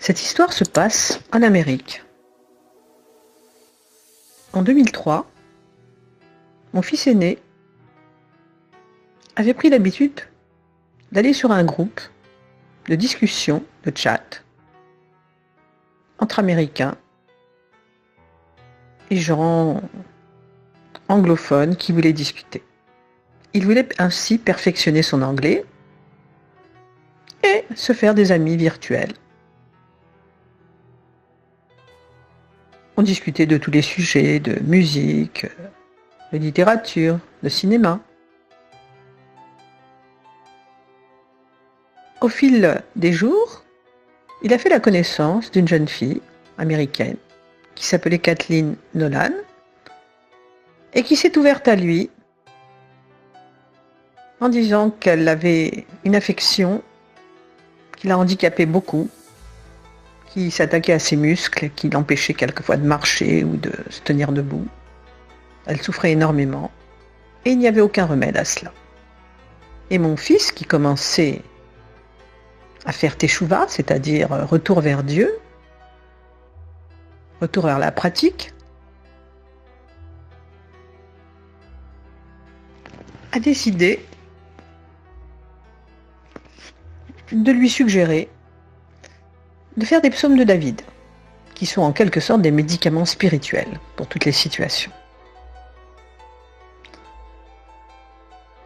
Cette histoire se passe en Amérique. En 2003, mon fils aîné avait pris l'habitude d'aller sur un groupe de discussion, de chat, entre Américains et gens anglophones qui voulaient discuter. Il voulait ainsi perfectionner son anglais et se faire des amis virtuels. On discutait de tous les sujets, de musique, de littérature, de cinéma. Au fil des jours, il a fait la connaissance d'une jeune fille américaine qui s'appelait Kathleen Nolan et qui s'est ouverte à lui en disant qu'elle avait une affection qui l'a handicapée beaucoup, qui s'attaquait à ses muscles, qui l'empêchait quelquefois de marcher ou de se tenir debout. Elle souffrait énormément et il n'y avait aucun remède à cela. Et mon fils, qui commençait à faire teshuva, c'est-à-dire retour vers Dieu, retour vers la pratique, a décidé de lui suggérer de faire des psaumes de David, qui sont en quelque sorte des médicaments spirituels pour toutes les situations.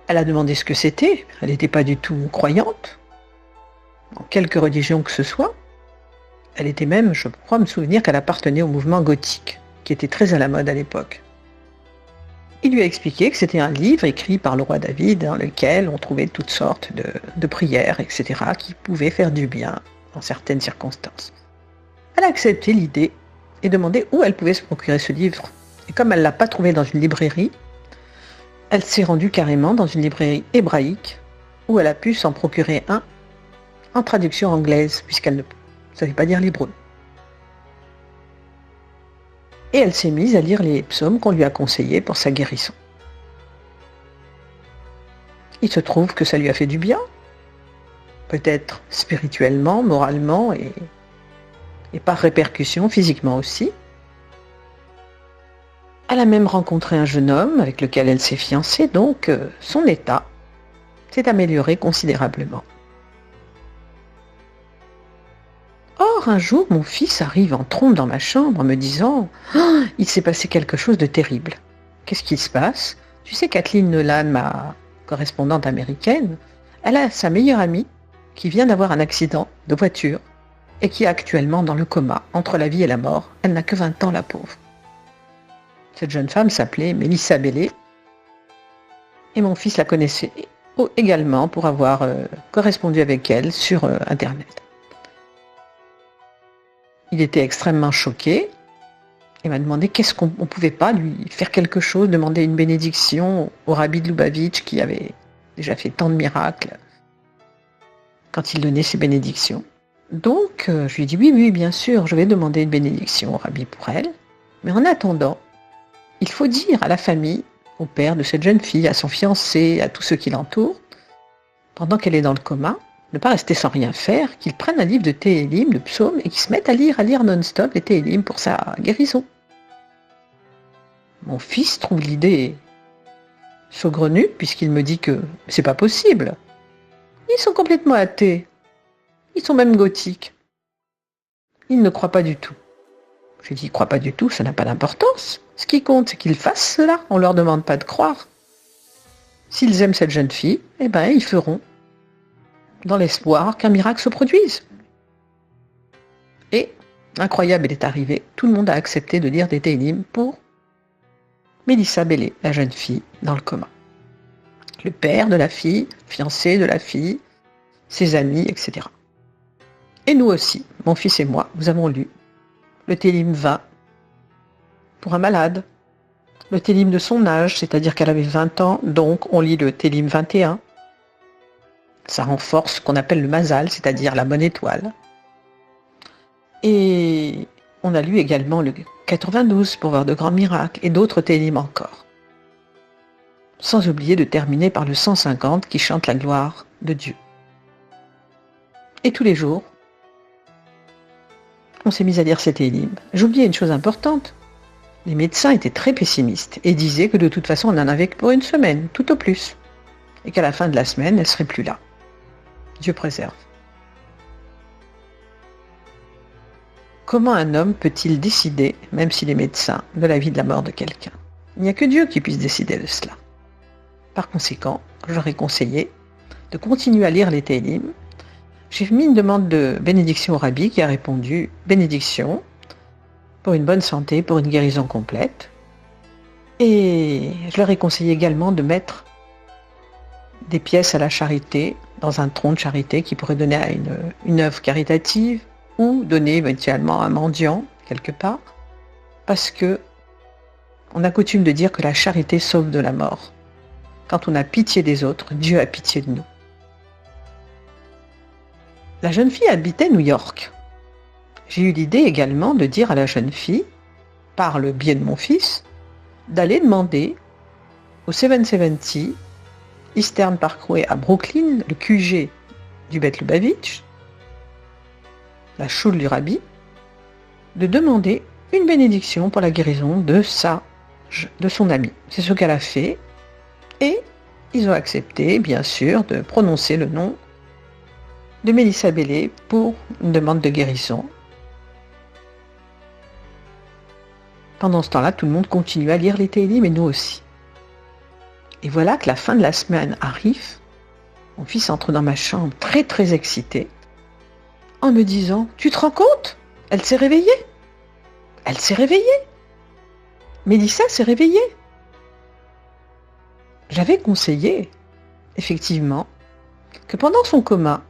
Elle a demandé ce que c'était, elle n'était pas du tout croyante, en quelque religion que ce soit. Elle était même, je crois me souvenir, qu'elle appartenait au mouvement gothique, qui était très à la mode à l'époque. Il lui a expliqué que c'était un livre écrit par le roi David, dans lequel on trouvait toutes sortes de prières, etc., qui pouvaient faire du bien dans certaines circonstances. Elle a accepté l'idée et demandé où elle pouvait se procurer ce livre. Et comme elle ne l'a pas trouvé dans une librairie, elle s'est rendue carrément dans une librairie hébraïque où elle a pu s'en procurer un en traduction anglaise, puisqu'elle ne savait pas lire l'hébreu. Et elle s'est mise à lire les psaumes qu'on lui a conseillés pour sa guérison. Il se trouve que ça lui a fait du bien, peut-être spirituellement, moralement et par répercussion physiquement aussi. Elle a même rencontré un jeune homme avec lequel elle s'est fiancée, donc son état s'est amélioré considérablement. Or, un jour, mon fils arrive en trombe dans ma chambre en me disant « Oh, il s'est passé quelque chose de terrible. Qu'est-ce qui se passe ? Tu sais, Kathleen Nolan, ma correspondante américaine, elle a sa meilleure amie qui vient d'avoir un accident de voiture et qui est actuellement dans le coma, entre la vie et la mort. Elle n'a que 20 ans, la pauvre. » Cette jeune femme s'appelait Melissa Bellet et mon fils la connaissait également pour avoir correspondu avec elle sur Internet. Il était extrêmement choqué et m'a demandé qu'est-ce qu'on ne pouvait pas lui faire quelque chose, demander une bénédiction au rabbi de Lubavitch qui avait déjà fait tant de miracles quand il donnait ses bénédictions. Donc je lui ai dit oui, bien sûr, je vais demander une bénédiction au rabbi pour elle. Mais en attendant, il faut dire à la famille, au père de cette jeune fille, à son fiancé, à tous ceux qui l'entourent, pendant qu'elle est dans le coma, ne pas rester sans rien faire, qu'ils prennent un livre de Télim, de psaumes, et qu'ils se mettent à lire non-stop les Télim pour sa guérison. Mon fils trouve l'idée saugrenue, puisqu'il me dit que c'est pas possible. Ils sont complètement athées. Ils sont même gothiques. Ils ne croient pas du tout. Je lui dis, ils ne croient pas du tout, ça n'a pas d'importance. Ce qui compte, c'est qu'ils fassent cela. On ne leur demande pas de croire. S'ils aiment cette jeune fille, eh ben, ils feront, dans l'espoir qu'un miracle se produise. Et, incroyable, il est arrivé, tout le monde a accepté de lire des Télim pour Melissa Bellet, la jeune fille, dans le coma. Le père de la fille, fiancé de la fille, ses amis, etc. Et nous aussi, mon fils et moi, nous avons lu le Télim 20 pour un malade, le Télim de son âge, c'est-à-dire qu'elle avait 20 ans, donc on lit le Télim 21. Ça renforce ce qu'on appelle le mazal, c'est-à-dire la bonne étoile. Et on a lu également le 92 pour voir de grands miracles et d'autres télim encore. Sans oublier de terminer par le 150 qui chante la gloire de Dieu. Et tous les jours, qu'on s'est mis à lire cet Télim, j'oubliais une chose importante. Les médecins étaient très pessimistes et disaient que de toute façon on en avait que pour une semaine, tout au plus. Et qu'à la fin de la semaine, elle serait plus là. Dieu préserve. Comment un homme peut-il décider, même s'il est médecin, de la vie et de la mort de quelqu'un? Il n'y a que Dieu qui puisse décider de cela. Par conséquent, j'aurais conseillé de continuer à lire les Télim. J'ai mis une demande de bénédiction au rabbi qui a répondu « Bénédiction » pour une bonne santé, pour une guérison complète. Et je leur ai conseillé également de mettre des pièces à la charité dans un tronc de charité qui pourrait donner à une œuvre caritative ou donner éventuellement à un mendiant quelque part, parce que on a coutume de dire que la charité sauve de la mort. Quand on a pitié des autres, Dieu a pitié de nous. La jeune fille habitait New York. J'ai eu l'idée également de dire à la jeune fille, par le biais de mon fils, d'aller demander au 770 Eastern Parkway à Brooklyn, le QG du Beth Lubavitch, la choule du rabbi, de demander une bénédiction pour la guérison de son ami. C'est ce qu'elle a fait, et ils ont accepté, bien sûr, de prononcer le nom de Mélissa Bellé pour une demande de guérison. Pendant ce temps-là, tout le monde continue à lire les Télim, mais nous aussi. Et voilà que la fin de la semaine arrive. Mon fils entre dans ma chambre très très excité, en me disant « Tu te rends compte? Elle s'est réveillée! Elle s'est réveillée! Mélissa s'est réveillée !» J'avais conseillé, effectivement, que pendant son coma,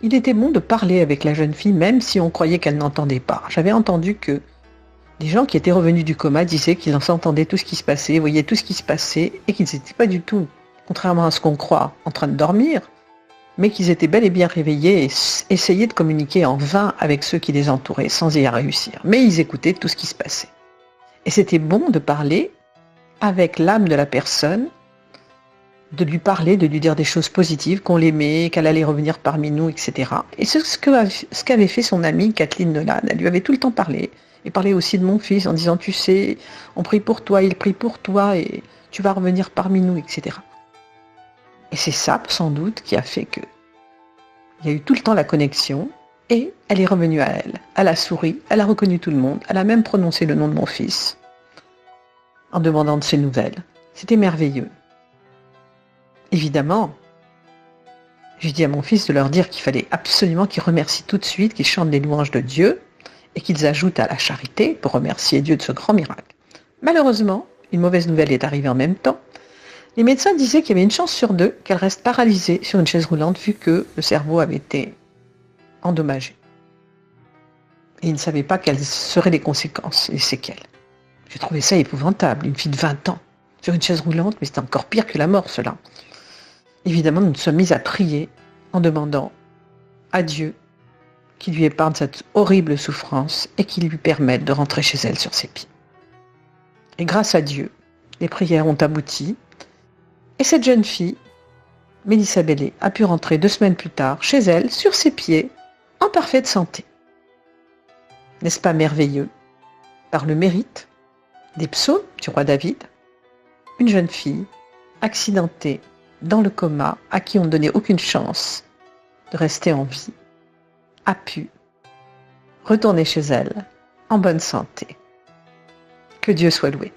il était bon de parler avec la jeune fille, même si on croyait qu'elle n'entendait pas. J'avais entendu que des gens qui étaient revenus du coma disaient qu'ils entendaient tout ce qui se passait, voyaient tout ce qui se passait, et qu'ils n'étaient pas du tout, contrairement à ce qu'on croit, en train de dormir, mais qu'ils étaient bel et bien réveillés et essayaient de communiquer en vain avec ceux qui les entouraient, sans y réussir. Mais ils écoutaient tout ce qui se passait. Et c'était bon de parler avec l'âme de la personne, de lui parler, de lui dire des choses positives, qu'on l'aimait, qu'elle allait revenir parmi nous, etc. Et c'est ce qu'avait fait son amie Kathleen Nolan. Elle lui avait tout le temps parlé, et parlait aussi de mon fils en disant « Tu sais, on prie pour toi, il prie pour toi, et tu vas revenir parmi nous, etc. » Et c'est ça, sans doute, qui a fait que il y a eu tout le temps la connexion, et elle est revenue à elle. Elle a souri, elle a reconnu tout le monde, elle a même prononcé le nom de mon fils, en demandant de ses nouvelles. C'était merveilleux. Évidemment, j'ai dit à mon fils de leur dire qu'il fallait absolument qu'ils remercient tout de suite, qu'ils chantent les louanges de Dieu, et qu'ils ajoutent à la charité pour remercier Dieu de ce grand miracle. Malheureusement, une mauvaise nouvelle est arrivée en même temps. Les médecins disaient qu'il y avait une chance sur 2 qu'elle reste paralysée sur une chaise roulante vu que le cerveau avait été endommagé. Et ils ne savaient pas quelles seraient les conséquences, les séquelles. J'ai trouvé ça épouvantable, une fille de 20 ans sur une chaise roulante, mais c'était encore pire que la mort, cela. Évidemment, nous nous sommes mis à prier en demandant à Dieu qu'il lui épargne cette horrible souffrance et qu'il lui permette de rentrer chez elle sur ses pieds. Et grâce à Dieu, les prières ont abouti, et cette jeune fille, Mélissa Bellé, a pu rentrer 2 semaines plus tard chez elle, sur ses pieds, en parfaite santé. N'est-ce pas merveilleux? Par le mérite des psaumes du roi David, une jeune fille accidentée dans le coma, à qui on ne donnait aucune chance de rester en vie, a pu retourner chez elle en bonne santé. Que Dieu soit loué.